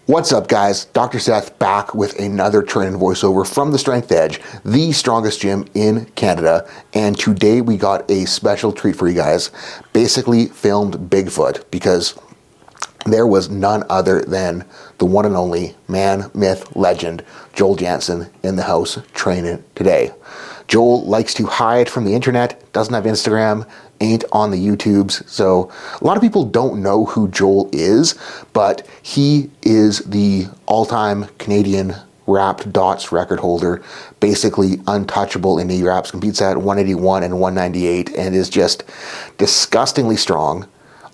What's up, guys? Dr. Seth back with another training voiceover from the Strength Edge, the strongest gym in Canada. And today we got a special treat for you guys. Basically filmed Bigfoot because there was none other than the one and only man, myth, legend, Joel Jansen in the house training today. Joel likes to hide from the internet, doesn't have Instagram, ain't on the YouTubes, so a lot of people don't know who Joel is, but he is the all-time Canadian wrapped dots record holder, basically untouchable in knee wraps, competes at 181 and 198, and is just disgustingly strong.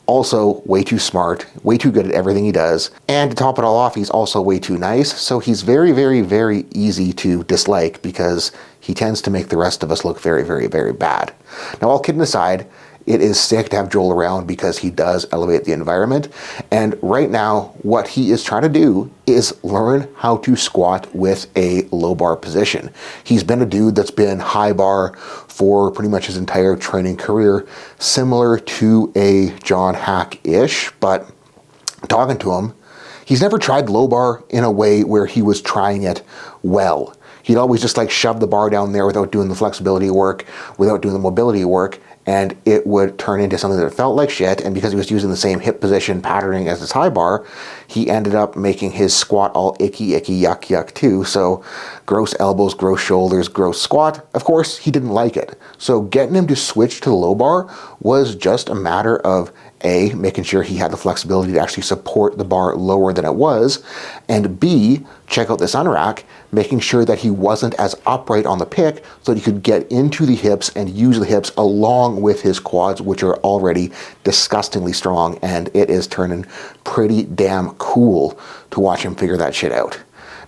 Also way too smart, way too good at everything he does. And to top it all off, he's also way too nice. So he's very, very, very easy to dislike because he tends to make the rest of us look very, very, very bad. Now, all kidding aside, it is sick to have Joel around because he does elevate the environment. And right now, what he is trying to do is learn how to squat with a low bar position. He's been a dude that's been high bar for pretty much his entire training career, similar to a John Hack-ish, but talking to him, he's never tried low bar in a way where he was trying it well. He'd always just like shove the bar down there without doing the flexibility work, without doing the mobility work, and it would turn into something that felt like shit. And because he was using the same hip position patterning as his high bar, he ended up making his squat all icky, yuck, yuck too. So gross elbows, gross shoulders, gross squat. Of course, he didn't like it. So getting him to switch to the low bar was just a matter of A, making sure he had the flexibility to actually support the bar lower than it was, and B, check out this unrack, making sure that he wasn't as upright on the pick so that he could get into the hips and use the hips along with his quads, which are already disgustingly strong, and it is turning pretty damn cool to watch him figure that shit out.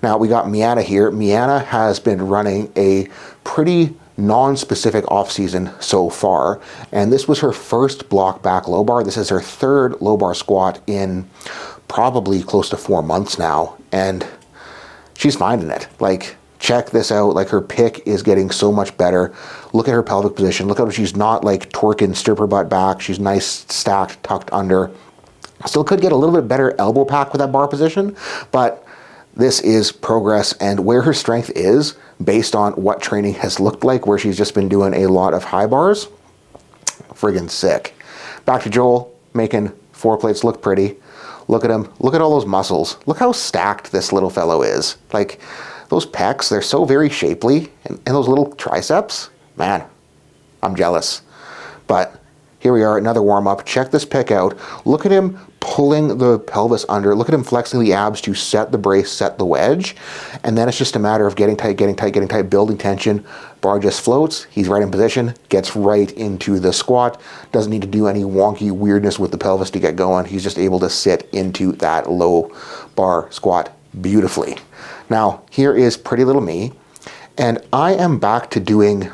Now, we got Miana here. Miana has been running a pretty non-specific off-season so far, and this was her first block back low bar. This is her third low bar squat in probably close to 4 months now, and she's finding it. Like, check this out. Like, her pick is getting so much better. Look at her pelvic position. Look how she's not like twerking, strip her butt back. She's nice, stacked, tucked under. Still could get a little bit better elbow pack with that bar position, but this is progress, and where her strength is based on what training has looked like, where she's just been doing a lot of high bars, friggin' sick. Back to Joel, making 4 plates look pretty. Look at him. Look at all those muscles. Look how stacked this little fellow is. Like, those pecs, they're so very shapely, and those little triceps, man, I'm jealous. But here we are, another warm-up. Check this pick out. Look at him pulling the pelvis under. Look at him flexing the abs to set the brace, set the wedge. And then it's just a matter of getting tight, building tension. Bar just floats. He's right in position, gets right into the squat. Doesn't need to do any wonky weirdness with the pelvis to get going. He's just able to sit into that low bar squat beautifully. Now, here is pretty little me. And I am back to doing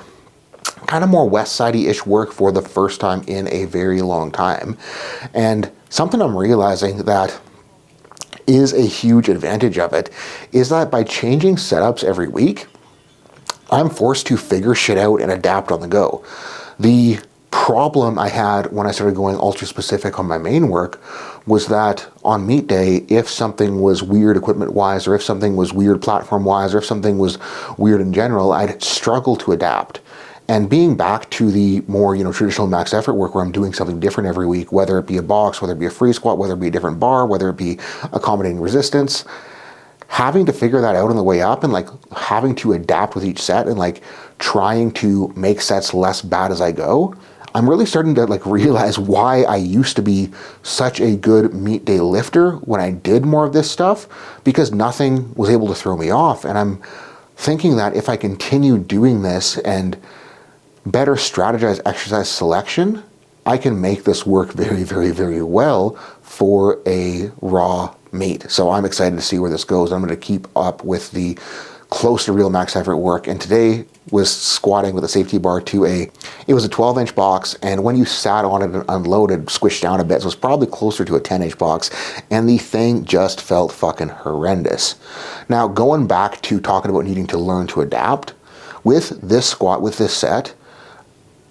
kind of more west sidey-ish work for the first time in a very long time. And something I'm realizing that is a huge advantage of it is that by changing setups every week, I'm forced to figure shit out and adapt on the go. The problem I had when I started going ultra specific on my main work was that on meet day, if something was weird equipment wise, or if something was weird platform wise, or if something was weird in general, I'd struggle to adapt. And being back to the more, traditional max effort work where I'm doing something different every week, whether it be a box, whether it be a free squat, whether it be a different bar, whether it be accommodating resistance, having to figure that out on the way up and like having to adapt with each set and like trying to make sets less bad as I go, I'm really starting to like realize why I used to be such a good meet day lifter when I did more of this stuff, because nothing was able to throw me off. And I'm thinking that if I continue doing this and better strategize exercise selection, I can make this work very, very, very well for a raw meet. So I'm excited to see where this goes. I'm going to keep up with the close to real max effort work. And today was squatting with a safety bar to it was a 12-inch box. And when you sat on it and unloaded, squished down a bit, so it was probably closer to a 10-inch box. And the thing just felt fucking horrendous. Now, going back to talking about needing to learn to adapt, with this squat, with this set,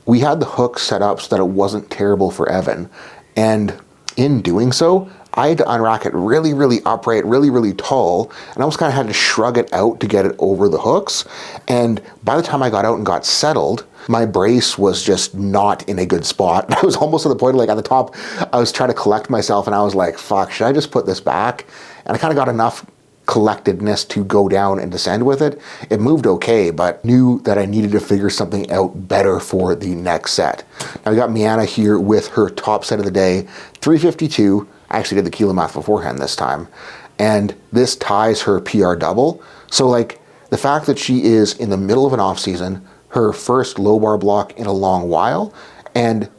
we had the hook set up so that it wasn't terrible for Evan. And in doing so, I had to unrack it really, really upright, really, really tall, and I almost kind of had to shrug it out to get it over the hooks. And by the time I got out and got settled, my brace was just not in a good spot. I was almost to the point, like at the top, I was trying to collect myself and I was like, fuck, should I just put this back? And I kind of got enough collectedness to go down and descend with it. It moved okay, but knew that I needed to figure something out better for the next set. Now we got Miana here with her top set of the day, 352. I actually did the kilo math beforehand this time. And this ties her PR double. So like the fact that she is in the middle of an off season, her first low bar block in a long while, and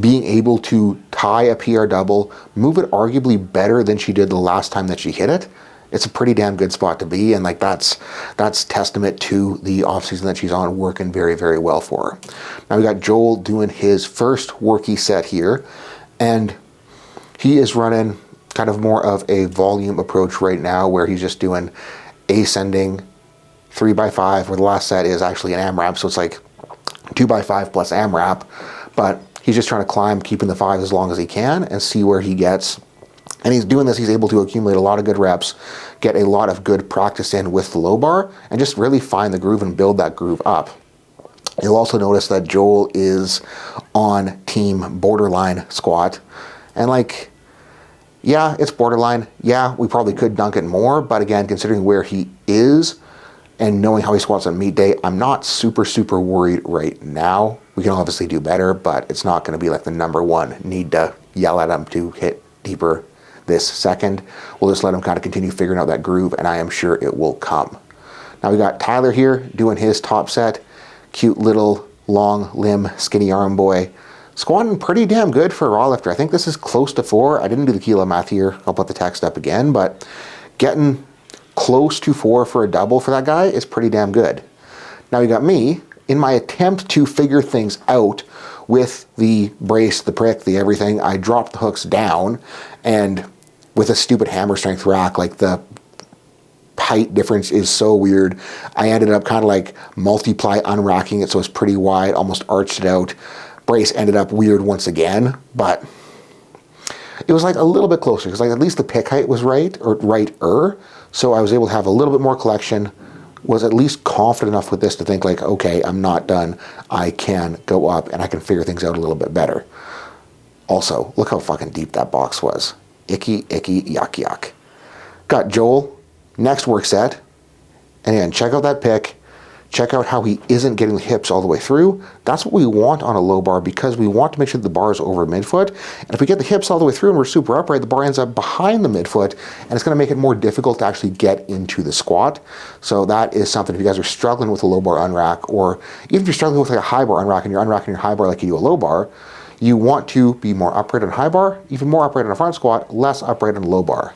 being able to tie a PR double, move it arguably better than she did the last time that she hit it, it's a pretty damn good spot to be, and like that's testament to the off season that she's on, working very, very well for her. Now we got Joel doing his first worky set here, and he is running kind of more of a volume approach right now, where he's just doing ascending 3x5, where the last set is actually an AMRAP, so it's like 2x5 plus AMRAP, but he's just trying to climb, keeping the 5 as long as he can, and see where he gets. And he's doing this, he's able to accumulate a lot of good reps, get a lot of good practice in with the low bar, and just really find the groove and build that groove up. You'll also notice that Joel is on team borderline squat. And like, yeah, it's borderline. Yeah, we probably could dunk it more, but again, considering where he is and knowing how he squats on meet day, I'm not super, super worried right now. We can obviously do better, but it's not going to be like the number one need to yell at him to hit deeper this second. We'll just let him kind of continue figuring out that groove, and I am sure it will come. Now we got Tyler here doing his top set. Cute little long limb, skinny arm boy. Squatting pretty damn good for a raw lifter. I think this is close to 4. I didn't do the kilo math here. I'll put the text up again, but getting close to 4 for a double for that guy is pretty damn good. Now you got me in my attempt to figure things out with the brace, the prick, the everything. I dropped the hooks down, and with a stupid hammer strength rack, like the height difference is so weird. I ended up kind of like multiply unracking it so it's pretty wide, almost arched it out. Brace ended up weird once again, but it was like a little bit closer because like at least the pick height was right, or righter. So I was able to have a little bit more collection, was at least confident enough with this to think like, okay, I'm not done. I can go up and I can figure things out a little bit better. Also, look how fucking deep that box was. Icky, icky, yuck, yuck. Got Joel, next work set. And again, check out that pick. Check out how he isn't getting the hips all the way through. That's what we want on a low bar, because we want to make sure the bar is over midfoot. And if we get the hips all the way through and we're super upright, the bar ends up behind the midfoot, and it's going to make it more difficult to actually get into the squat. So that is something, if you guys are struggling with a low bar unrack, or even if you're struggling with like a high bar unrack and you're unracking your high bar like you do a low bar, you want to be more upright on high bar, even more upright on a front squat, less upright on low bar.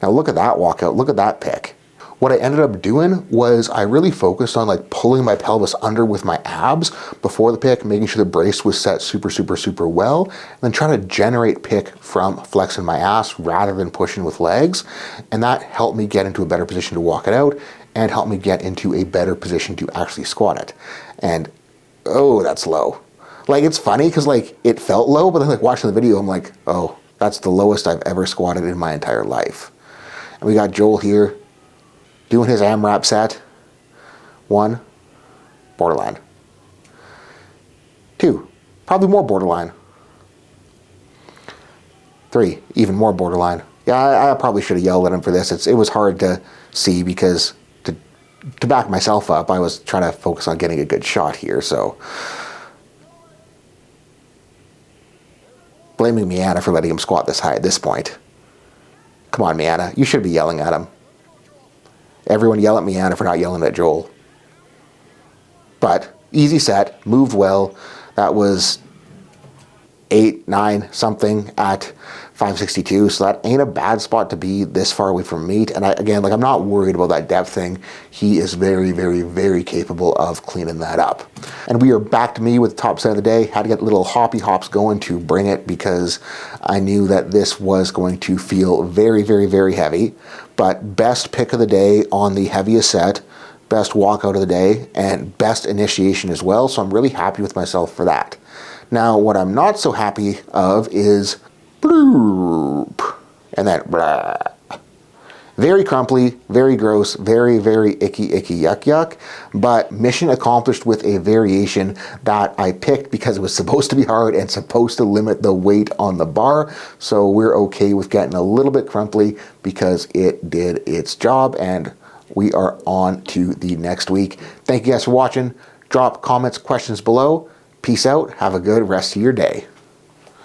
Now look at that walkout, look at that pick. What I ended up doing was I really focused on like pulling my pelvis under with my abs before the pick, making sure the brace was set super, super, super well, and then trying to generate pick from flexing my ass rather than pushing with legs. And that helped me get into a better position to walk it out and helped me get into a better position to actually squat it. And oh, that's low. Like, it's funny because like it felt low, but then like watching the video, I'm like, oh, that's the lowest I've ever squatted in my entire life. And we got Joel here doing his AMRAP set. 1, borderline. 2, probably more borderline. 3, even more borderline. Yeah, I probably should have yelled at him for this. It was hard to see because to back myself up, I was trying to focus on getting a good shot here, so. Blaming Miana for letting him squat this high at this point. Come on, Miana, you should be yelling at him. Everyone yell at Miana for not yelling at Joel. But easy set, moved well. That was 8, 9 something at 562, so that ain't a bad spot to be this far away from meet. And again, like, I'm not worried about that depth thing. He is very, very, very capable of cleaning that up. And we are back to me with the top set of the day. Had to get little hoppy hops going to bring it because I knew that this was going to feel very, very, very heavy. But best pick of the day on the heaviest set, best walkout of the day, and best initiation as well. So I'm really happy with myself for that. Now, what I'm not so happy of is bloop. And then, blah. Very crumply, very gross, very, very icky, yuck, yuck. But mission accomplished with a variation that I picked because it was supposed to be hard and supposed to limit the weight on the bar. So we're okay with getting a little bit crumply because it did its job, and we are on to the next week. Thank you guys for watching. Drop comments, questions below. Peace out. Have a good rest of your day.